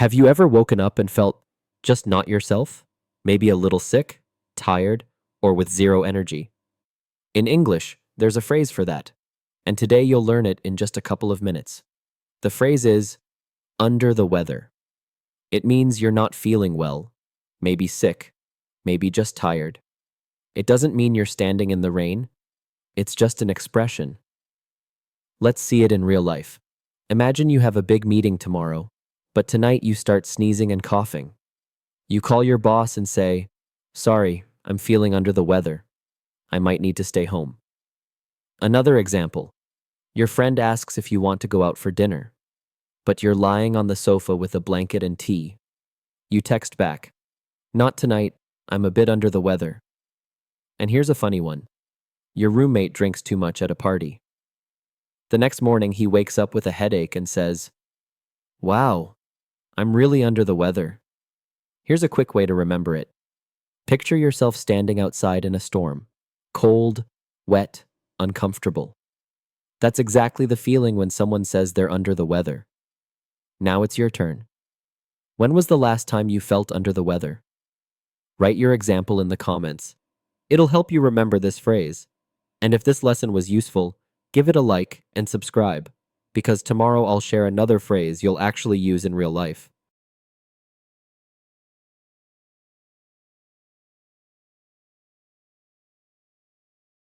Have you ever woken up and felt just not yourself? Maybe a little sick, tired, or with zero energy? In English, there's a phrase for that, and today you'll learn it in just a couple of minutes. The phrase is under the weather. It means you're not feeling well, maybe sick, maybe just tired. It doesn't mean you're standing in the rain, it's just an expression. Let's see it in real life. Imagine you have a big meeting tomorrow, but tonight you start sneezing and coughing. You call your boss and say, "Sorry, I'm feeling under the weather. I might need to stay home." Another example. Your friend asks if you want to go out for dinner, but you're lying on the sofa with a blanket and tea. You text back, "Not tonight, I'm a bit under the weather." And here's a funny one. Your roommate drinks too much at a party. The next morning he wakes up with a headache and says, "Wow, I'm really under the weather." Here's a quick way to remember it. Picture yourself standing outside in a storm. Cold, wet, uncomfortable. That's exactly the feeling when someone says they're under the weather. Now it's your turn. When was the last time you felt under the weather? Write your example in the comments. It'll help you remember this phrase. And if this lesson was useful, give it a like and subscribe, because tomorrow I'll share another phrase you'll actually use in real life.